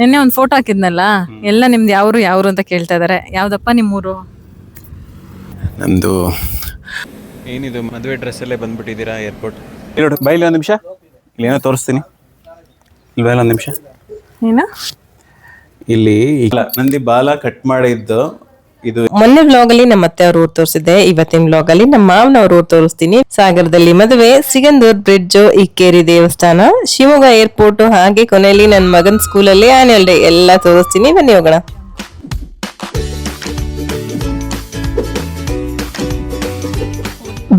ನಿನ್ನೆ ಒಂದು ಫೋಟೋ ಹಾಕಿದ್ನಲ್ಲ, ಎಲ್ಲ ನಿಮ್ದು ಯಾವ್ರು ಅಂತ ಕೇಳ್ತಾ ಇದಾರೆ. ಯಾವ್ದಪ್ಪ ನಿಮ್ಮೂರು? ನಮ್ಮದು ಏನಿದು ಮದುವೆ ಡ್ರೆಸ್ಸಲ್ಲೇ ಬಂದ್ಬಿಟ್ಟಿದ್ದೀರಾ ಏರ್ಪೋರ್ಟ್. ಇಲ್ಲಿ ಬೈಲಿ ಒಂದು ನಿಮಿಷ, ಇಲ್ಲಿ ಏನೋ ತೋರಿಸ್ತೀನಿ. ಇಲ್ಲಿ ಬೈಲಿ ಒಂದು ನಿಮಿಷ. ಏನ ಇಲ್ಲಿ ನಂದಿ ಬಾಲ ಕಟ್ ಮಾಡಿದ್ದು ಇದು. ಮೊನ್ನೆ ವ್ಲಾಗ್ ಅಲ್ಲಿ ನಮ್ಮ ಅತ್ತೆ ಅವ್ರ ಊರ್ ತೋರಿಸಿದ್ದೆ. ಇವತ್ತಿನ ವ್ಲಾಗ್ ಅಲ್ಲಿ ನಮ್ಮ ಮಾವನವ್ರ ಊರ್ ತೋರಿಸ್ತೀನಿ. ಸಾಗರದಲ್ಲಿ ಮದುವೆ, ಸಿಗಂದೂರ್ ಬ್ರಿಡ್ಜ್, ಇಕ್ಕೇರಿ ದೇವಸ್ಥಾನ, ಶಿವಮೊಗ್ಗ ಏರ್ಪೋರ್ಟ್, ಹಾಗೆ ಕೊನೆಯಲ್ಲಿ ನನ್ನ ಮಗನ್ ಸ್ಕೂಲಲ್ಲಿ ಆನ್ಯುವಲ್ ಡೇ ಎಲ್ಲ ತೋರಿಸ್ತೀನಿ. ಬನ್ನಿ ಹೋಗೋಣ.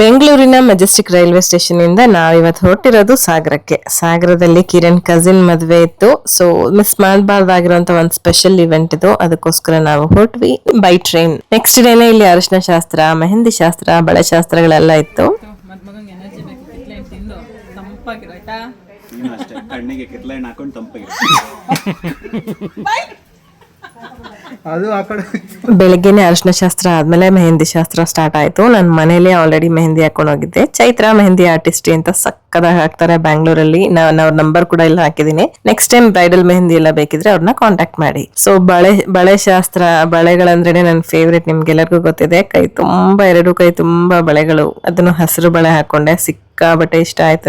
ಬೆಂಗಳೂರಿನ ಮೆಜೆಸ್ಟಿಕ್ ರೈಲ್ವೆ ಸ್ಟೇಷನ್ ಇಂದ ನಾವಿವತ್ತು ಹೊರಟಿರೋದು ಸಾಗರಕ್ಕೆ. ಸಾಗರದಲ್ಲಿ ಕಿರಣ್ ಕಸಿನ್ ಮದ್ವೆ ಇತ್ತು, ಸೊ ಮಿಸ್ ಮಾಡಬಾರ್ದಾಗಿರುವಂತ ಒಂದು ಸ್ಪೆಷಲ್ ಇವೆಂಟ್ ಇದು. ಅದಕ್ಕೋಸ್ಕರ ನಾವು ಹೊರಟ್ವಿ ಬೈ ಟ್ರೈನ್. ನೆಕ್ಸ್ಟ್ ಡೇನೆ ಇಲ್ಲಿ ಅರಿಶಿನ ಶಾಸ್ತ್ರ, ಮೆಹಂದಿ ಶಾಸ್ತ್ರ, ಬಳೆ ಶಾಸ್ತ್ರಗಳೆಲ್ಲ ಇತ್ತು. ಬೆಳಗ್ಗೆನೆ ಅರಿಶಿನ ಶಾಸ್ತ್ರ ಆದ್ಮೇಲೆ ಮೆಹಂದಿ ಶಾಸ್ತ್ರ ಸ್ಟಾರ್ಟ್ ಆಯ್ತು. ನಾನು ಮನೇಲಿ ಆಲ್ರೆಡಿ ಮೆಹಂದಿ ಹಾಕೊಂಡು ಹೋಗಿದ್ದೆ. ಚೈತ್ರ ಮೆಹಂದಿ ಆರ್ಟಿಸ್ಟ್ ಅಂತ ಸಕ್ಕದಾಗಿ ಹಾಕ್ತಾರೆ ಬ್ಯಾಂಗ್ಳೂರಲ್ಲಿ. ನಾನು ಅವ್ರ ನಂಬರ್ ಕೂಡ ಇಲ್ಲಿ ಹಾಕಿದೀನಿ. ನೆಕ್ಸ್ಟ್ ಟೈಮ್ ಬ್ರೈಡಲ್ ಮೆಹಂದಿ ಎಲ್ಲ ಬೇಕಿದ್ರೆ ಅವ್ರನ್ನ ಕಾಂಟ್ಯಾಕ್ಟ್ ಮಾಡಿ. ಸೊ ಬಳೆ ಶಾಸ್ತ್ರ, ಬಳೆಗಳಂದ್ರೆ ನನ್ನ ಫೇವ್ರೇಟ್, ನಿಮ್ಗೆಲ್ಲರಿಗೂ ಗೊತ್ತಿದೆ. ಎರಡು ಕೈ ತುಂಬಾ ಬಳೆಗಳು, ಅದನ್ನು ಹಸಿರು ಬಳೆ ಹಾಕೊಂಡೆ. ಸಿಕ್ಕಾಬಟ್ಟೆ ಇಷ್ಟ ಆಯ್ತು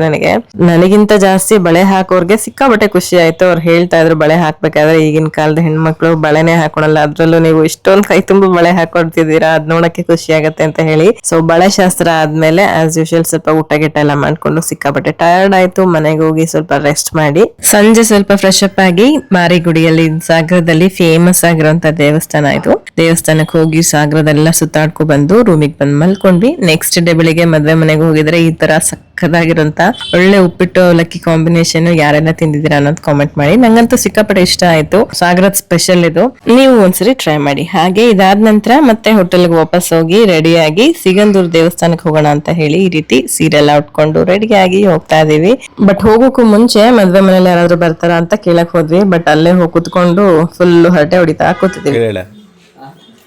ನನಗಿಂತ ಜಾಸ್ತಿ ಬಳೆ ಹಾಕೋರ್ಗೆ ಸಿಕ್ಕಾಬಟ್ಟೆ ಖುಷಿ ಆಯ್ತು. ಅವ್ರು ಹೇಳ್ತಾ ಇದ್ರು ಬಳೆ ಹಾಕ್ಬೇಕಾದ್ರೆ ಈಗಿನ ಕಾಲದ ಹೆಣ್ಮಕ್ಳು ಬಳೆನೇ ಹಾಕೊಳಲ್ಲ, ಅದ್ರಲ್ಲೂ ನೀವು ಇಷ್ಟೊಂದು ಕೈ ತುಂಬ ಬಳೆ ಹಾಕೊಡ್ತಿದ್ದೀರಾ, ಅದ್ ನೋಡಕ್ಕೆ ಖುಷಿ ಆಗತ್ತೆ ಅಂತ ಹೇಳಿ. ಸೊ ಬಳೆ ಶಾಸ್ತ್ರ ಆದ್ಮೇಲೆ ಆಸ್ ಯೂಶುವಲ್ ಸ್ವಲ್ಪ ಊಟ ಗಿಟ್ಟ ಎಲ್ಲ ಮಾಡ್ಕೊಂಡು ಸಿಕ್ಕಾಬಟ್ಟೆ ಟಯರ್ಡ್ ಆಯ್ತು. ಮನೆಗೆ ಹೋಗಿ ಸ್ವಲ್ಪ ರೆಸ್ಟ್ ಮಾಡಿ ಸಂಜೆ ಸ್ವಲ್ಪ ಫ್ರೆಶ್ ಅಪ್ ಆಗಿ ಮಾರಿಗುಡಿಯಲ್ಲಿ, ಸಾಗರದಲ್ಲಿ ಫೇಮಸ್ ಆಗಿರುವಂತ ದೇವಸ್ಥಾನ ಇದು. ದೇವಸ್ಥಾನಕ್ಕೆ ಹೋಗಿ ಸಾಗರದೆಲ್ಲ ಸುತ್ತಾಡ್ಕೊ ಬಂದು ರೂಮಿಗೆ ಬಂದ್ ಮಲ್ಕೊಂಡ್ವಿ. ನೆಕ್ಸ್ಟ್ ಡೇ ಬೆಳಿಗ್ಗೆ ಮದ್ವೆ ಮನೆಗೆ ಹೋಗಿದ್ರೆ ಈ ತರ ಸಕ್ಕದಾಗಿರುವಂತ ಒಳ್ಳೆ ಉಪ್ಪಿಟ್ಟು ಅವಲಕ್ಕಿ ಕಾಂಬಿನೇಷನ್ ಯಾರೆಲ್ಲ ತಿಂದಿದ್ದೀರಾ ಅನ್ನೋದು ಕಾಮೆಂಟ್ ಮಾಡಿ. ನಂಗಂತೂ ಸಿಕ್ಕಾಪಟ್ಟೆ ಇಷ್ಟ ಆಯ್ತು. ಸಾಗರದ ಸ್ಪೆಷಲ್ ಇದು, ನೀವು ಒಂದ್ಸರಿ ಟ್ರೈ ಮಾಡಿ. ಹಾಗೆ ಇದಾದ ನಂತರ ಮತ್ತೆ ಹೋಟೆಲ್ಗೆ ವಾಪಸ್ ಹೋಗಿ ರೆಡಿಯಾಗಿ ಸಿಗಂದೂರ್ ದೇವಸ್ಥಾನಕ್ಕೆ ಹೋಗೋಣ ಅಂತ ಹೇಳಿ ಈ ರೀತಿ ಸೀರೆ ಎಲ್ಲ ಉಟ್ಕೊಂಡು ರೆಡಿಯಾಗಿ ಹೋಗ್ತಾ ಇದೀವಿ. ಬಟ್ ಹೋಗೋಕ್ಕೂ ಮುಂಚೆ ಮದ್ವೆ ಮನೇಲಿ ಯಾರಾದ್ರೂ ಬರ್ತಾರ ಅಂತ ಕೇಳಕ್ ಹೋದ್ವಿ. ಬಟ್ ಅಲ್ಲೇ ಹೋಗಿ ಕುತ್ಕೊಂಡು ಫುಲ್ ಹರಟೆ ಹೊಡಿತಾ ಕೂತಿದೀವಿ.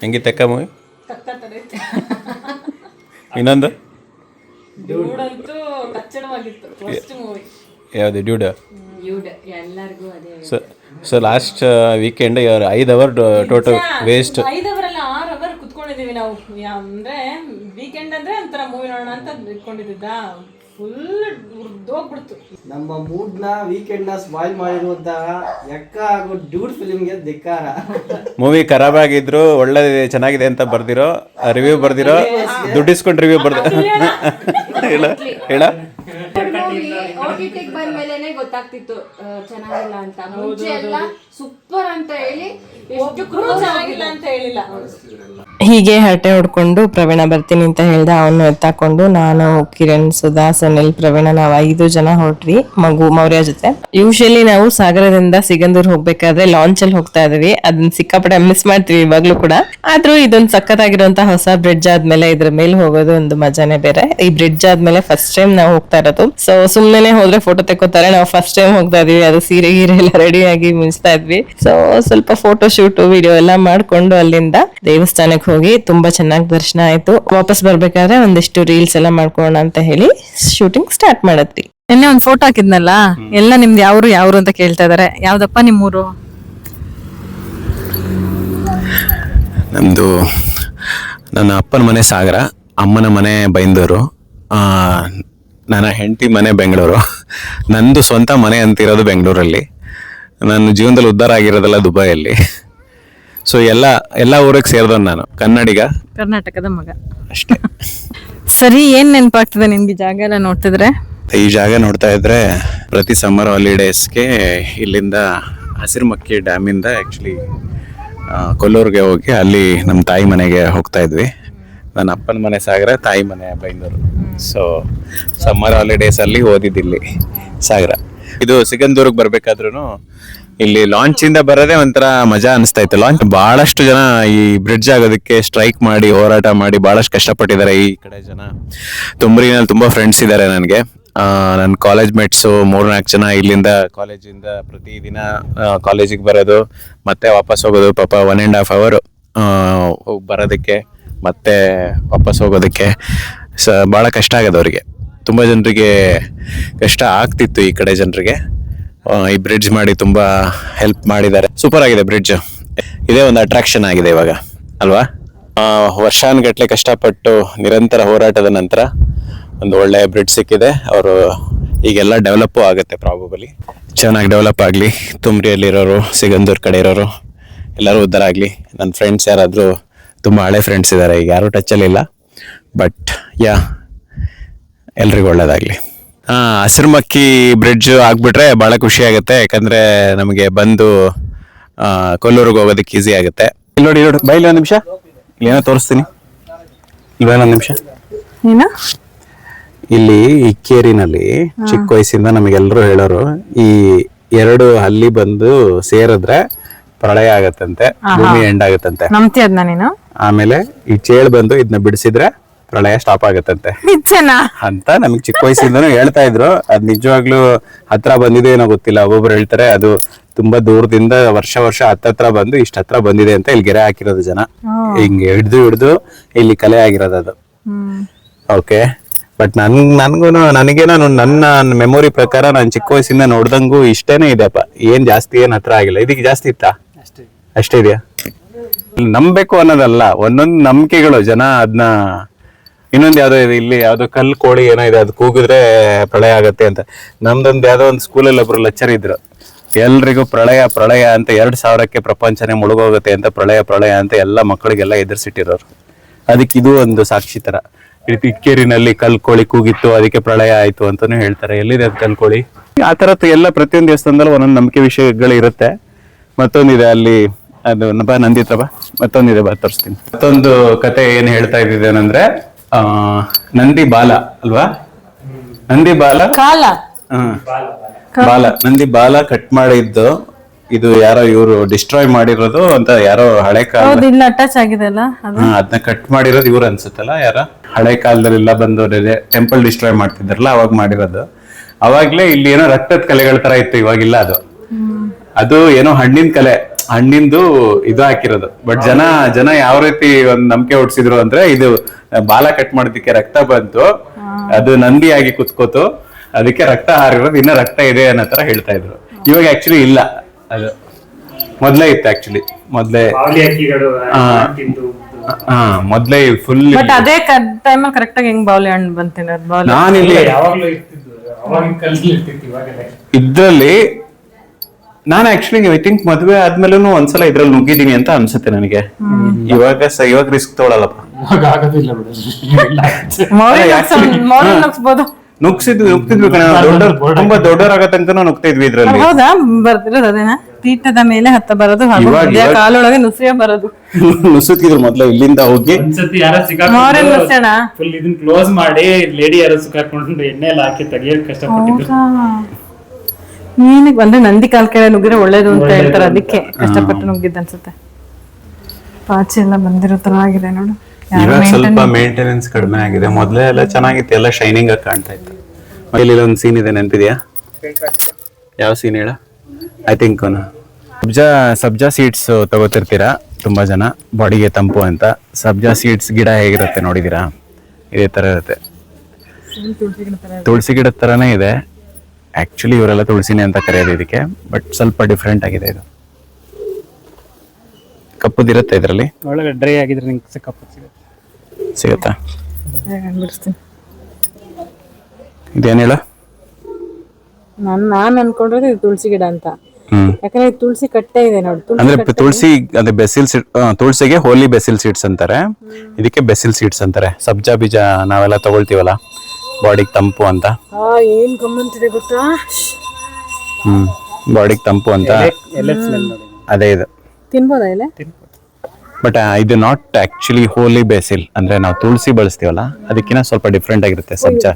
ಹೆಂಗಿತ್ತಕ್ಕ ಮೂವಿ? ಇನ್ನೊಂದು ಯಾವುದು dude? So last weekend 5 hour total waste. 5 hour 6 hour ಕುತ್ಕೊಂಡಿದೀವಿ ನಾವು. ಅಂದ್ರೆ ವೀಕೆಂಡ್ ಅಂದ್ರೆ ಒಂಥರ ಮೂವಿ ನೋಡೋಣ ಅಂತ ಇಟ್ಕೊಂಡಿದ್ದ, ಫುಲ್ ಉರ್ದೋಗ್ಬಿಡ್ತು. ನಮ್ಮ ಮೂಡ್ ನ ವೀಕೆಂಡ್ ನ ಸ್ಪಾಯ್ಲ್ ಮಾಡಿರುವಂತಹ ಎಕ್ಕ ಹಾಗೂ ಡ್ಯೂಡ್ ಫಿಲ್ಮ್ಗೆ ಧಿಕ್ಕಾರ. ಮೂವಿ ಖರಾಬ್ ಆಗಿದ್ರು ಒಳ್ಳೆ ಚೆನ್ನಾಗಿದೆ ಅಂತ ಬರ್ದಿರೋ ರಿವ್ಯೂ ಬರ್ದಿರೋ ದುಡ್ಡಿಸ್ಕೊಂಡು ರಿವ್ಯೂ ಹೇಳ ಓಟಿಟಿಗೆ ಬಂದ್ಮೇಲೆ ಗೊತ್ತಾಗ್ತಿತ್ತು ಚೆನ್ನಾಗಿಲ್ಲ ಅಂತ. ಮುಂಚೆ ಎಲ್ಲ ಸೂಪರ್ ಅಂತ ಹೇಳಿ ಚೆನ್ನಾಗಿಲ್ಲ ಅಂತ ಹೇಳಿಲ್ಲ. ಹೀಗೆ ಹರಟೆ ಹೊಡ್ಕೊಂಡು ಪ್ರವೀಣ ಬರ್ತೀನಿ ಅಂತ ಹೇಳ್ದ. ಅವನು ಎತ್ತಾಕೊಂಡು ನಾನು, ಕಿರಣ್, ಸುಧಾ, ಸನಿಲ್, ಪ್ರವೀಣ ನಾವು 5 ಜನ ಹೊರಟ್ವಿ ಮಗು ಮೌರ್ಯ ಜೊತೆ. ಯೂಶಲಿ ನಾವು ಸಾಗರದಿಂದ ಸಿಗಂದೂರ್ ಹೋಗ್ಬೇಕಾದ್ರೆ ಲಾಂಚ್ ಅಲ್ಲಿ ಹೋಗ್ತಾ ಇದೀವಿ. ಅದನ್ನ ಸಿಕ್ಕಾಪಟ್ಟೆ ಮಿಸ್ ಮಾಡ್ತೀವಿ ಇವಾಗ್ಲೂ ಕೂಡ. ಆದ್ರೂ ಇದೊಂದು ಸಖತ್ತಾಗಿರುವಂತ ಹೊಸ ಬ್ರಿಡ್ಜ್ ಆದ್ಮೇಲೆ ಇದ್ರ ಮೇಲೆ ಹೋಗೋದು ಒಂದು ಮಜಾನೇ ಬೇರೆ. ಈ ಬ್ರಿಡ್ಜ್ ಆದ್ಮೇಲೆ ಫಸ್ಟ್ ಟೈಮ್ ನಾವು ಹೋಗ್ತಾ ಇರೋದು. ಸೊ ಸುಮ್ನೆ ಹೋದ್ರೆ ಫೋಟೋ ತೆಕ್ಕೋತಾರೆ. ನಾವು ಫಸ್ಟ್ ಟೈಮ್ ಹೋಗ್ತಾ ಇದೀವಿ. ಅದು ಸೀರೆ ಗೀರೆ ಎಲ್ಲ ರೆಡಿ ಆಗಿ ಮಿಂಚ್ತಾ ಇದ್ವಿ. ಸೊ ಸ್ವಲ್ಪ ಫೋಟೋ ಶೂಟ್ ವಿಡಿಯೋ ಎಲ್ಲ ಮಾಡ್ಕೊಂಡು ಅಲ್ಲಿಂದ ದೇವಸ್ಥಾನಕ್ಕೆ ಹೋಗಿ ತುಂಬಾ ಚೆನ್ನಾಗಿ ದರ್ಶನ ಆಯ್ತು. ವಾಪಸ್ ಬರ್ಬೇಕಾದ್ರೆ ಒಂದಿಷ್ಟು ರೀಲ್ಸ್ ಎಲ್ಲ ಮಾಡ್ಕೊಳ್ಳೋಣ ಅಂತ ಹೇಳಿ ಶೂಟಿಂಗ್ ಸ್ಟಾರ್ಟ್ ಮಾಡಿದ್ವಿ. ನಿನ್ನೆ ಒಂದು ಫೋಟೋ ಹಾಕಿದ್ನಲ್ಲ, ಎಲ್ಲ ನಿಮ್ದು ಯಾವ್ರು ಅಂತ ಕೇಳ್ತಾ ಇದಾರೆ. ಯಾವ್ದಪ್ಪ ನಿಮ್ಮೂರು? ನಮ್ಮದು ನನ್ನ ಅಪ್ಪನ ಮನೆ ಸಾಗರ, ಅಮ್ಮನ ಮನೆ ಬೈಂದೂರು, ನನ್ನ ಹೆಂಡತಿ ಮನೆ ಬೆಂಗಳೂರು. ನಂದು ಸ್ವಂತ ಮನೆ ಅಂತಿರೋದು ಬೆಂಗಳೂರಲ್ಲಿ. ನನ್ನ ಜೀವನದಲ್ಲಿ ಉದ್ಧಾರ ಆಗಿರೋದೆಲ್ಲ ದುಬೈಯಲ್ಲಿ. ಸೊ ಎಲ್ಲ ಊರಿಗೆ ಸೇರಿದವನು ನಾನು, ಕನ್ನಡಿಗ, ಕರ್ನಾಟಕದ ಮಗ ಅಷ್ಟೇ. ಸರಿ, ಏನ್ ನೆನಪಾಗ್ತದೆ ನಿಮ್ಗೆ ಜಾಗ ಎಲ್ಲ ನೋಡ್ತಿದ್ರೆ? ಈ ಜಾಗ ನೋಡ್ತಾ ಇದ್ರೆ ಪ್ರತಿ ಸಮ್ಮರ್ ಹಾಲಿಡೇಸ್ಗೆ ಇಲ್ಲಿಂದ ಹಸಿರುಮಕ್ಕಿ ಡ್ಯಾಮಿಂದ ಆ್ಯಕ್ಚುಲಿ ಕೊಲ್ಲೂರಿಗೆ ಹೋಗಿ ಅಲ್ಲಿ ನಮ್ಮ ತಾಯಿ ಮನೆಗೆ ಹೋಗ್ತಾ ಇದ್ವಿ. ನನ್ನ ಅಪ್ಪನ ಮನೆ ಸಾಗರ, ತಾಯಿ ಮನೆ ಬೈಂದೂರು. ಸೊ ಸಮ್ಮರ್ ಹಾಲಿಡೇಸಲ್ಲಿ ಓದಿದ್ದಿಲ್ಲಿ ಸಾಗರ. ಇದು ಸಿಗಂದೂರಿಗೆ ಬರ್ಬೇಕಾದ್ರೂ ಇಲ್ಲಿ ಲಾಂಚ್ ಇಂದ ಬರೋದೇ ಒಂಥರ ಮಜಾ ಅನಿಸ್ತಾ ಇತ್ತು. ಲಾಂಚ್ ಬಹಳಷ್ಟು ಜನ ಈ ಬ್ರಿಡ್ಜ್ ಆಗೋದಕ್ಕೆ ಸ್ಟ್ರೈಕ್ ಮಾಡಿ ಹೋರಾಟ ಮಾಡಿ ಬಹಳಷ್ಟು ಕಷ್ಟಪಟ್ಟಿದ್ದಾರೆ. ಈ ಕಡೆ ಜನ ತುಮರಿನಲ್ಲಿ ತುಂಬಾ ಫ್ರೆಂಡ್ಸ್ ಇದ್ದಾರೆ ನನಗೆ. ನನ್ನ ಕಾಲೇಜ್ ಮೇಟ್ಸು 3-4 ಜನ ಇಲ್ಲಿಂದ ಕಾಲೇಜಿಂದ ಪ್ರತಿದಿನ ಕಾಲೇಜಿಗೆ ಬರೋದು ಮತ್ತೆ ವಾಪಸ್ ಹೋಗೋದು. ಪಾಪ 1.5 hour ಬರೋದಕ್ಕೆ ಮತ್ತೆ ವಾಪಸ್ ಹೋಗೋದಕ್ಕೆ ಭಾಳ ಕಷ್ಟ ಆಗೋದು ಅವರಿಗೆ. ತುಂಬ ಜನರಿಗೆ ಕಷ್ಟ ಆಗ್ತಿತ್ತು ಈ ಕಡೆ ಜನರಿಗೆ. ಈ ಬ್ರಿಡ್ಜ್ ಮಾಡಿ ತುಂಬಾ ಹೆಲ್ಪ್ ಮಾಡಿದ್ದಾರೆ. ಸೂಪರ್ ಆಗಿದೆ ಬ್ರಿಡ್ಜ್. ಇದೇ ಒಂದು ಅಟ್ರಾಕ್ಷನ್ ಆಗಿದೆ ಇವಾಗ ಅಲ್ವಾ. ವರ್ಷಾನುಗಟ್ಲೆ ಕಷ್ಟಪಟ್ಟು ನಿರಂತರ ಹೋರಾಟದ ನಂತರ ಒಂದು ಒಳ್ಳೆ ಬ್ರಿಡ್ಜ್ ಸಿಕ್ಕಿದೆ. ಅವರು ಈಗೆಲ್ಲ ಡೆವಲಪ್ಪು ಆಗುತ್ತೆ ಪ್ರಾಬಬಲಿ. ಚೆನ್ನಾಗಿ ಡೆವಲಪ್ ಆಗಲಿ. ತುಮ್ರಿಯಲ್ಲಿರೋರು, ಸಿಗಂದೂರ್ ಕಡೆ ಇರೋರು ಎಲ್ಲರೂ ಉದ್ಧಾರ ಆಗಲಿ. ನನ್ನ ಫ್ರೆಂಡ್ಸ್ ಯಾರಾದರೂ ತುಂಬ ಹಳೆ ಫ್ರೆಂಡ್ಸ್ ಇದ್ದಾರೆ, ಈಗ ಯಾರೂ ಟಚ್ಚಲ್ಲಿಲ್ಲ. ಬಟ್ ಎಲ್ರಿಗೂ ಒಳ್ಳೇದಾಗಲಿ. ಹಸಿರುಮಕ್ಕಿ ಬ್ರಿಡ್ಜ್ ಆಗ್ಬಿಟ್ರೆ ಭಾಳ ಖುಷಿ ಆಗುತ್ತೆ. ಯಾಕಂದರೆ ನಮಗೆ ಬಂದು ಕೊಲ್ಲೂರಿಗೆ ಹೋಗೋದಕ್ಕೆ ಈಸಿ ಆಗುತ್ತೆ. ಇಲ್ಲಿ ನೋಡಿ ಬೈಲಿ ಒಂದು ನಿಮಿಷ, ಇಲ್ಲೇನೋ ತೋರಿಸ್ತೀನಿ. ಇಲ್ವೇನೊಂದು ನಿಮಿಷ. ಇಲ್ಲಿ ಇಕ್ಕೇರಿನಲ್ಲಿ ಚಿಕ್ಕ ವಯಸ್ಸಿಂದ ನಮಗೆಲ್ಲರೂ ಹೇಳೋರು, ಈ 2 ಹಲ್ಲಿ ಬಂದು ಸೇರಿದ್ರೆ ಪ್ರಳಯ ಆಗತ್ತಂತೆ, ಭೂಮಿ ಎಂಡ್ ಆಗತ್ತಂತೆ. ಆಮೇಲೆ ಈ ಚೇಳು ಬಂದು ಇದನ್ನ ಬಿಡಿಸಿದ್ರೆ ಪ್ರಳಯ ಸ್ಟಾಪ್ ಆಗತ್ತಂತೆ ಅಂತ ನಮ್ಗೆ ಚಿಕ್ಕ ವಯಸ್ಸಿಂದನೂ ಹೇಳ್ತಾ ಇದ್ರು. ಅದ್ ನಿಜವಾಗ್ಲೂ ಹತ್ರ ಬಂದಿದೆ ಏನೋ ಗೊತ್ತಿಲ್ಲ. ಒಬ್ಬೊಬ್ರು ಹೇಳ್ತಾರೆ ಅದು ತುಂಬಾ ದೂರದಿಂದ ವರ್ಷ ಹತ್ರ ಬಂದು ಇಷ್ಟ ಹತ್ರ ಬಂದಿದೆ ಅಂತ ಇಲ್ಲಿ ಗೆರೆ ಹಾಕಿರೋದು ಜನ. ಹಿಂಗೆ ಹಿಡ್ದು ಇಲ್ಲಿ ಕಲೆ ಆಗಿರೋದು ಅದು. ಓಕೆ, ಬಟ್ ನನಗೇನೋ ನನ್ನ ಮೆಮೊರಿ ಪ್ರಕಾರ ನಾನು ಚಿಕ್ಕ ವಯಸ್ಸಿಂದ ನೋಡ್ದಂಗೂ ಇಷ್ಟೇನೆ ಇದೆಯಪ್ಪ. ಏನ್ ಜಾಸ್ತಿ ಏನ್ ಹತ್ರ ಆಗಿಲ್ಲ. ಇದಕ್ಕೆ ಜಾಸ್ತಿ ಇತ್ತಾ? ಅಷ್ಟೇ ಇದೆಯಾ? ನಂಬೇಕು ಅನ್ನೋದಲ್ಲ, ಒಂದೊಂದು ನಂಬಿಕೆಗಳು ಜನ ಅದನ್ನ. ಇನ್ನೊಂದು ಯಾವ್ದೋ ಇದೆ, ಇಲ್ಲಿ ಯಾವ್ದೋ ಕಲ್ಲು ಕೋಳಿ ಏನೋ ಇದೆ, ಅದು ಕೂಗಿದ್ರೆ ಪ್ರಳಯ ಆಗತ್ತೆ ಅಂತ. ನಮ್ದೊಂದು ಯಾವ್ದೋ ಒಂದು ಸ್ಕೂಲಲ್ಲಿ ಒಬ್ರು ಲೆಕ್ಚರ್ ಇದ್ರು, ಎಲ್ರಿಗೂ ಪ್ರಳಯ ಅಂತ 2000ಕ್ಕೆ ಪ್ರಪಂಚನೇ ಮುಳುಗೋಗುತ್ತೆ ಅಂತ ಪ್ರಳಯ ಅಂತ ಎಲ್ಲ ಮಕ್ಕಳಿಗೆಲ್ಲ ಎದುರಿಸಿಟ್ಟಿರೋರು. ಅದಕ್ಕೆ ಇದು ಒಂದು ಸಾಕ್ಷಿ ತರ. ಇಕ್ಕೇರಿನಲ್ಲಿ ಕಲ್ಕೋಳಿ ಕೂಗಿತ್ತು, ಅದಕ್ಕೆ ಪ್ರಳಯ ಆಯ್ತು ಅಂತಾನು ಹೇಳ್ತಾರೆ. ಎಲ್ಲಿದೆ ಅದು ಕಲ್ಕೋಳಿ? ಆ ತರದ್ದು ಎಲ್ಲ ಪ್ರತಿಯೊಂದು ದೇವಸ್ಥಾನದಲ್ಲೂ ಒಂದೊಂದು ನಂಬಿಕೆ ವಿಷಯಗಳು ಇರುತ್ತೆ. ಮತ್ತೊಂದಿದೆ ಅಲ್ಲಿ, ಅದು ನಂದಿತ್ರ ಮತ್ತೊಂದಿದೆ, ತೋರಿಸ್ತೀನಿ. ಮತ್ತೊಂದು ಕತೆ ಏನ್ ಹೇಳ್ತಾ ಇದ್ದೇನೆಂದ್ರೆ, ನಂದಿ ಬಾಲ ಅಲ್ವಾ? ನಂದಿ ಬಾಲ ನಂದಿ ಬಾಲ ಕಟ್ ಮಾಡಿದ್ದು ಇದು ಯಾರೋ ಇವರು ಡಿಸ್ಟ್ರಾಯ್ ಮಾಡಿರೋದು ಅಂತ ಯಾರೋ ಹಳೆ ಕಾಲ ಅಟ್ಯಾಚ್ ಆಗಿದೆ ಅಲ್ಲ, ಅದನ್ನ ಕಟ್ ಮಾಡಿರೋದು ಇವ್ರು ಅನ್ಸುತ್ತಲ್ಲ. ಯಾರ ಹಳೆ ಕಾಲದಲ್ಲೆಲ್ಲ ಬಂದು ಟೆಂಪಲ್ ಡಿಸ್ಟ್ರಾಯ್ ಮಾಡ್ತಿದ್ದಾರಲ್ಲ, ಅವಾಗ ಮಾಡಿರೋದು. ಅವಾಗ್ಲೇ ಇಲ್ಲಿ ಏನೋ ರಕ್ತದ ಕಲೆಗಳ ತರ ಇತ್ತು, ಇವಾಗಿಲ್ಲ ಅದು. ಅದು ಏನೋ ಹಣ್ಣಿನ ಕಲೆ, ಹಣ್ಣಿಂದು ಇದು ಹಾಕಿರೋದು. ಬಟ್ ಜನ ಯಾವ ರೀತಿ ಒಂದ್ ನಂಬಿಕೆ ಹುಡ್ಸಿದ್ರು ಅಂದ್ರೆ, ಇದು ಬಾಲ ಕಟ್ ಮಾಡೋದಕ್ಕೆ ರಕ್ತ ಬಂತು, ಅದು ನಂದಿಯಾಗಿ ಕುತ್ಕೋತು, ಅದಕ್ಕೆ ರಕ್ತ ಹಾರಿರೋದು, ಇನ್ನ ರಕ್ತ ಇದೆ ಅನ್ನೋ ತರ ಹೇಳ್ತಾ ಇದ್ರು. ಇವಾಗ ಆಕ್ಚುಲಿ ಇಲ್ಲ, ಅದು ಮೊದ್ಲೇ ಇತ್ತು. ಆಕ್ಚುಲಿ ಮೊದ್ಲೇ ಮೊದ್ಲೇ ಫುಲ್. ಬಟ್ ಅದೇ ಟೈಮಲ್ಲಿ ಕರೆಕ್ಟ್ ಆಗಿ ಹೆಂಗ್ ಬಾವಲಿ ಹಣ್ಣು ಬಂತೀನಿ. ನಾನಿಲ್ಲಿ ಇದ್ರಲ್ಲಿ ನಾನು ಆಕ್ಚುಲಿ ಐ ಥಿಂಕ್ ಮದ್ವೆ ಆದ್ಮೇಲೂ ಒಂದ್ಸಲ ಇದ್ರಲ್ಲಿ ನುಗ್ಗಿದೀನಿ ಅಂತ ಅನ್ಸುತ್ತೆ ನನಗೆ. ಇವಾಗ ರಿಸ್ಕ್ ತಗೊಳಲ್ಲಪ್ಪ. ನುಗ್ತಿದ್ವಿ ಕಣ, ತುಂಬಾ ದೊಡ್ಡವರಾಗ ತನಕ ನುಗ್ತಿದ್ವಿ ಇದ್ರಲ್ಲಿ. ಹೌದಾ? ಬರ್ತಿರೋದು ಅದೇನಾ? ತೀಟದ ಮೇಲೆ ಹತ್ತ ಬರೋದು, ಕಾಲೊಳಗೆ ನುಸಿಯ ಬರೋದು. ನುಸುತ್ತಿದ್ರು ಮೊದ್ಲು ಇಲ್ಲಿಂದ ಹೋಗಿ. ಫುಲ್ ಇದನ್ನ ಕ್ಲೋಸ್ ಮಾಡಿ ಲೇಡಿ ಯಾರು ಸಿಕ್ಕಾಕೊಂಡು ಎಣ್ಣೆ ಎಲ್ಲ ಹಾಕಿ ತೆಗಿಯಕ್ ಕಷ್ಟಪಟ್ಟಿದ್ರು. ನೀನಿಗೆ ಬಂದ್ರೆ ನಂದಿ ಕಾಲ್ ಕೆಳಗೆ ನುಗ್ಗಿದ್ರೆ ಒಳ್ಳೇದು ಅಂತ ಹೇಳ್ತಾರೆ, ಅದಕ್ಕೆ ಕಷ್ಟಪಟ್ಟು ನುಗ್ಗಿದ್ದ ಅನ್ಸುತ್ತೆ. ಪಾಚಿ ಎಲ್ಲ ಬಂದಿರೋ ತರ ಆಗಿದೆ ನೋಡು. ಇವಾಗ ಸ್ವಲ್ಪ ಮೇಂಟೆನೆನ್ಸ್ ಕಡಿಮೆ ಆಗಿದೆ. ಮೊದ್ಲೇ ಎಲ್ಲ ಚೆನ್ನಾಗಿತ್ತು, ಎಲ್ಲ ಶೈನಿಂಗ್ ಆಗಿ ಕಾಣ್ತಾ ಇತ್ತು. ಇಲ್ಲಿ ಒಂದು ಸೀನ್ ಇದೆ, ನೆನಪಿದ್ಯಾ? ಯಾವ ಸೀನ್ ಹೇಳ? ಐ ಥಿಂಕ್ ಸಬ್ಜಾ ಸೀಡ್ಸ್ ತಗೋತಿರ್ತೀರಾ ತುಂಬಾ ಜನ, ಬಾಡಿಗೆ ತಂಪು ಅಂತ. ಸಬ್ಜಾ ಸೀಡ್ಸ್ ಗಿಡ ಹೇಗಿರುತ್ತೆ ನೋಡಿದೀರಾ? ಇದೇ ತರ ಇರುತ್ತೆ, ತುಳಸಿ ಗಿಡದ ತರಾನೇ ಇದೆ. ಆಕ್ಚುಲಿ ಇವರೆಲ್ಲ ತುಳಸಿನೇ ಅಂತ ಕರೆಯೋದು ಇದಕ್ಕೆ, ಬಟ್ ಸ್ವಲ್ಪ ಡಿಫ್ರೆಂಟ್ ಆಗಿದೆ. ಇದು ಕಪ್ಪುದಿರುತ್ತೆ, ಇದರಲ್ಲಿ ಒಳಗೆ ಡ್ರೈ ಆಗಿದ್ರೆ ನಿಂಗೆ ಕಪ್ಪು ಸಿಗುತ್ತಾ? ಇದೇನು ಹೇಳ? ನಾನು ಅನ್ಕೊಂಡ್ರೆ ಇದು ತುಳಸಿ ಗಿಡ ಅಂತ. ಯಾಕಂದ್ರೆ ತುಳಸಿ ಕಟ್ಟೆ ಇದೆ ನೋಡಿ. ಅಂದ್ರೆ ತುಳಸಿ ಅದೇ ಬೆಸಿಲ್ ಸೀಡ್, ತುಳಸಿಗೆ ಹೋಲಿ ಬೆಸಿಲ್ ಸೀಡ್ಸ್ ಅಂತಾರೆ, ಇದಕ್ಕೆ ಬೆಸಿಲ್ ಸೀಡ್ಸ್ ಅಂತಾರೆ. ಸಬ್ಜಾ ಬೀಜ ನಾವೆಲ್ಲ ತಗೊಳ್ತೀವಲ್ಲ ಬಾಡಿಗೆ ತಂಪು ಅಂತ. ಏನ್ ಗಮ್ಮಂತಿದೆ ಗೊತ್ತಾ? ಬಾಡಿಗೆ ತಂಪು ಅಂತ ಅದೇ ಇದು. ತಿನ್ಬೋದಾ ಇಲ್ಲ? ಬಟ್ ಇದು ನಾಟ್ ಆಕ್ಚುಲಿ ಹೋಲಿ ಬೆಸಿಲ್, ಅಂದ್ರೆ ನಾವು ತುಳಸಿ ಬಳಸ್ತೀವಲ್ಲ ಅದಕ್ಕಿಂತ ಸ್ವಲ್ಪ ಡಿಫ್ರೆಂಟ್ ಆಗಿರುತ್ತೆ ಸಬ್ಜಾ.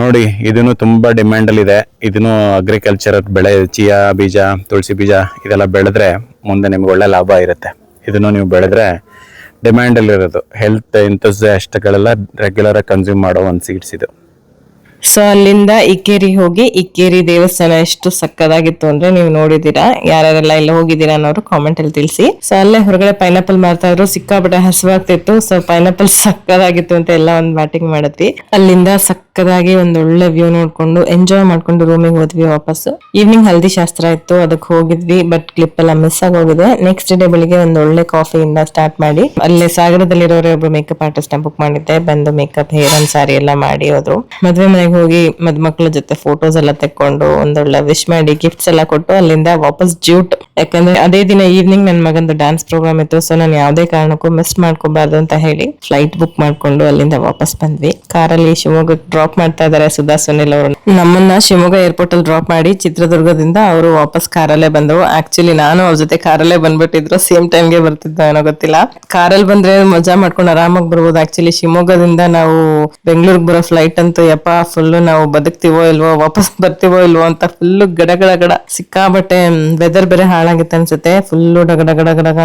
ನೋಡಿ, ಇದನ್ನು ತುಂಬಾ ಡಿಮ್ಯಾಂಡ್ ಅಲ್ಲಿ ಇದೆ. ಇದನ್ನು ಅಗ್ರಿಕಲ್ಚರ್ ಬೆಳೆ, ಚಿಯಾ ಬೀಜ, ತುಳಸಿ ಬೀಜ ಇದೆಲ್ಲ ಬೆಳೆದ್ರೆ ಮುಂದೆ ನಿಮ್ಗೆ ಒಳ್ಳೆ ಲಾಭ ಇರುತ್ತೆ. ಇದನ್ನು ನೀವು ಬೆಳೆದ್ರೆ ಡಿಮ್ಯಾಂಡ್ ಅಲ್ಲಿ ಇರೋದು. ಹೆಲ್ತ್ ಎಂಥೂಸಿಯಾಸ್ಟ್ಗಳೆಲ್ಲ ರೆಗ್ಯುಲರ್ ಆಗಿ ಕನ್ಸ್ಯೂಮ್ ಮಾಡೋ ಒಂದು ಸೀಡ್ಸ್ ಇದು. ಸೊ ಅಲ್ಲಿಂದ ಇಕ್ಕೇರಿ ಹೋಗಿ ಇಕ್ಕೇರಿ ದೇವಸ್ಥಾನ ಎಷ್ಟು ಸಕ್ಕದಾಗಿತ್ತು ಅಂದ್ರೆ ನೀವು ನೋಡಿದೀರಾ. ಯಾರ್ಯಾರೆಲ್ಲ ಇಲ್ಲ ಹೋಗಿದ್ದೀರಾ ಅನ್ನೋರು ಕಾಮೆಂಟ್ ಅಲ್ಲಿ ತಿಳಿಸಿ. ಸೊ ಅಲ್ಲೇ ಹೊರಗಡೆ ಪೈನಾಪಲ್ ಮಾರ್ತಾ ಇದ್ರು, ಸಿಕ್ಕಾಪಟ್ಟೆ ಹಸುವಾಗ್ತಿತ್ತು. ಸೊ ಪೈನಾಪಲ್ ಸಕ್ಕದಾಗಿತ್ತು ಅಂತ ಎಲ್ಲ ಒಂದ್ ಬ್ಯಾಟಿಂಗ್ ಮಾಡಿದ್ವಿ. ಅಲ್ಲಿಂದ ಸಕ್ಕದಾಗಿ ಒಂದ್ ಒಳ್ಳೆ ವ್ಯೂ ನೋಡ್ಕೊಂಡು ಎಂಜಾಯ್ ಮಾಡ್ಕೊಂಡು ರೂಮಿಗೆ ಹೋದ್ವಿ ವಾಪಸ್. ಈವ್ನಿಂಗ್ ಹಲ್ದಿ ಶಾಸ್ತ್ರ ಇತ್ತು, ಅದಕ್ಕೆ ಹೋಗಿದ್ವಿ. ಬಟ್ ಕ್ಲಿಪ್ ಎಲ್ಲ ಮಿಸ್ ಆಗಿ ಹೋಗಿದೆ. ನೆಕ್ಸ್ಟ್ ಡೇ ಬೆಳಿಗ್ಗೆ ಒಂದ್ ಒಳ್ಳೆ ಕಾಫಿಯಿಂದ ಸ್ಟಾರ್ಟ್ ಮಾಡಿ ಅಲ್ಲೇ ಸಾಗರದಲ್ಲಿರೋರೇ ಒಬ್ರು ಮೇಕಪ್ ಆರ್ಟಿಸ್ಟ್ ನ ಬುಕ್ ಮಾಡಿದ್ದೆ. ಬಂದು ಮೇಕಪ್, ಹೇರ್ ಅಂಡ್ ಸಾರಿ ಎಲ್ಲ ಮಾಡಿ ಹೋದ್ರು. ಮದ್ವೆ ಮನೆಗೆ ಹೋಗಿ ಮದ್ಮಕ್ಳ ಜೊತೆ ಫೋಟೋಸ್ ಎಲ್ಲ ತೆಕ್ಕೊಂಡು ಒಂದೊಳ್ಳೆ ವಿಶ್ ಮಾಡಿ ಗಿಫ್ಟ್ಸ್ ಎಲ್ಲ ಕೊಟ್ಟು ಅಲ್ಲಿಂದ ವಾಪಸ್ ಜ್ಯೂಟ್. ಯಾಕಂದ್ರೆ ಅದೇ ದಿನ ಈವ್ನಿಂಗ್ ನನ್ ಮಗಂದು ಡ್ಯಾನ್ಸ್ ಪ್ರೋಗ್ರಾಮ್ ಇತ್ತು. ಸೊ ನಾನು ಯಾವ್ದೇ ಕಾರಣಕ್ಕೂ ಮಿಸ್ ಮಾಡ್ಕೋಬಾರ್ದು ಅಂತ ಹೇಳಿ ಫ್ಲೈಟ್ ಬುಕ್ ಮಾಡ್ಕೊಂಡು ಅಲ್ಲಿಂದ ವಾಪಸ್ ಬಂದ್ವಿ. ಕಾರಲ್ಲಿ ಶಿವಮೊಗ್ಗ ಡ್ರಾಪ್ ಮಾಡ್ತಾ ಇದಾರೆ ಸುಧಾ ಸುನಿಲ್ ಅವರು. ನಮ್ಮನ್ನ ಶಿವಮೊಗ್ಗ ಏರ್ಪೋರ್ಟ್ ಅಲ್ಲಿ ಡ್ರಾಪ್ ಮಾಡಿ ಚಿತ್ರದುರ್ಗದಿಂದ ಅವರು ವಾಪಸ್ ಕಾರಲ್ಲೇ ಬಂದ್ರು. ಆಕ್ಚುಲಿ ನಾನು ಅವ್ರ ಜೊತೆ ಕಾರಲ್ಲೇ ಬಂದ್ಬಿಟ್ಟಿದ್ರು, ಸೇಮ್ ಟೈಮ್ಗೆ ಬರ್ತಿದ್ದ ಏನೋ ಗೊತ್ತಿಲ್ಲ. ಕಾರಲ್ಲಿ ಬಂದ್ರೆ ಮಜಾ ಮಾಡ್ಕೊಂಡು ಆರಾಮಾಗಿ ಬರ್ಬೋದು. ಆಕ್ಚುಲಿ ಶಿವಮೊಗ್ಗದಿಂದ ನಾವು ಬೆಂಗಳೂರಿಗೆ ಬರೋ ಫ್ಲೈಟ್ ಅಂತೂ ಯಪ್ಪ ಫುಲ್ ನಾವು ಬದುಕ್ತಿವೋ ಇಲ್ವೋ, ವಾಪಸ್ ಬರ್ತೀವೋ ಇಲ್ವೋ ಅಂತ ಫುಲ್ ಗಡ ಸಿಕ್ಕಾಬಟ್ಟೆ. ವೆದರ್ ಬೇರೆ ಹಾಳಾಗಿತ್ತು ಅನ್ಸುತ್ತೆ. ಫುಲ್ಲು ಡಗಡ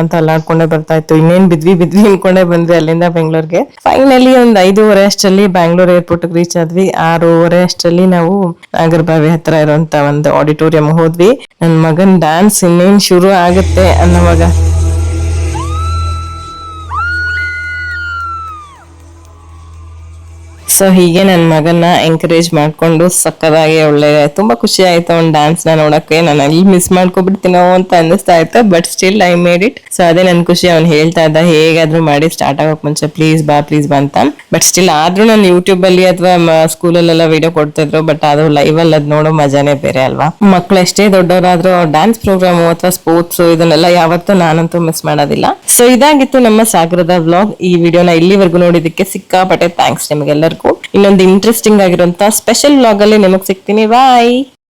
ಅಂತ ಅಲ್ಲಾಡ್ಕೊಂಡೇ ಬರ್ತಾ ಇತ್ತು. ಇನ್ನೇನ್ ಬಿದ್ವಿ ಅನ್ಕೊಂಡೇ ಬಂದ್ವಿ ಅಲ್ಲಿಂದ ಬೆಂಗಳೂರಿಗೆ. ಫೈನಲಿ ಒಂದ್ 5:30 ಅಷ್ಟರಲ್ಲಿ ಬ್ಯಾಂಗ್ಳೂರ್ ಏರ್ಪೋರ್ಟ್ ರೀಚ್ ಆದ್ವಿ. 6:30 ಅಷ್ಟರಲ್ಲಿ ನಾವು ನಾಗರಬಾವಿ ಹತ್ರ ಇರುವಂತ ಒಂದು ಆಡಿಟೋರಿಯಂ ಹೋದ್ವಿ. ನನ್ ಮಗನ್ ಡ್ಯಾನ್ಸ್ ಇನ್ನೇನ್ ಶುರು ಆಗುತ್ತೆ ಅನ್ನೋವಾಗ ಸೊ ಹೀಗೆ ನನ್ನ ಮಗನ್ನ ಎಂಕರೇಜ್ ಮಾಡ್ಕೊಂಡು ಸಕ್ಕದಾಗಿ ಒಳ್ಳೆ ತುಂಬಾ ಖುಷಿ ಆಯ್ತು ಅವ್ನ ಡ್ಯಾನ್ಸ್ ನ ನೋಡಕ್ಕೆ. ನಾನು ಅಲ್ಲಿ ಮಿಸ್ ಮಾಡ್ಕೊಬಿಡ್ತೀನೋ ಅಂತ ಅನ್ನಿಸ್ತಾ ಇತ್ತು, but still I made it. So ಅದೇ ನನ್ ಖುಷಿ. ಅವ್ನು ಹೇಳ್ತಾ ಇದ್ದ ಹೇಗಾದ್ರೂ ಮಾಡಿ ಸ್ಟಾರ್ಟ್ ಆಗೋಕ್ ಮುಂಚೆ ಪ್ಲೀಸ್ ಬಾ ಅಂತ. ಬಟ್ ಸ್ಟಿಲ್ ಆದ್ರೂ ನಾನು ಯೂಟ್ಯೂಬ್ ಅಲ್ಲಿ ಅಥವಾ ಸ್ಕೂಲಲ್ಲೆಲ್ಲ ವಿಡಿಯೋ ಕೊಡ್ತಿದ್ರು, ಬಟ್ ಅದು ಲೈವ್ ಅಲ್ಲಿ ಅದ್ ನೋಡೋ ಮಜಾನೇ ಬೇರೆ ಅಲ್ವಾ. ಮಕ್ಳು ಎಷ್ಟೇ ದೊಡ್ಡವರಾದ್ರೂ ಡ್ಯಾನ್ಸ್ ಪ್ರೋಗ್ರಾಮ್ ಅಥವಾ ಸ್ಪೋರ್ಟ್ಸ್ ಇದನ್ನೆಲ್ಲ ಯಾವತ್ತೂ ನಾನಂತೂ ಮಿಸ್ ಮಾಡೋದಿಲ್ಲ. ಸೊ ಇದಾಗಿತ್ತು ನಮ್ಮ ಸಾಗರದ ವ್ಲಾಗ್. ಈ ವಿಡಿಯೋನ ಇಲ್ಲಿವರೆಗೂ ನೋಡಿದಕ್ಕೆ ಸಿಕ್ಕಾಪಟ್ಟೆ ಥ್ಯಾಂಕ್ಸ್ ನಿಮಗೆಲ್ಲರಿಗೂ. ಇನ್ನೊಂದು ಇಂಟ್ರೆಸ್ಟಿಂಗ್ ಆಗಿರುವಂತ ಸ್ಪೆಷಲ್ ವ್ಲಾಗ್ ಅಲ್ಲಿ ನಿಮಗ್ ಸಿಗ್ತೀನಿ. ಬಾಯ್.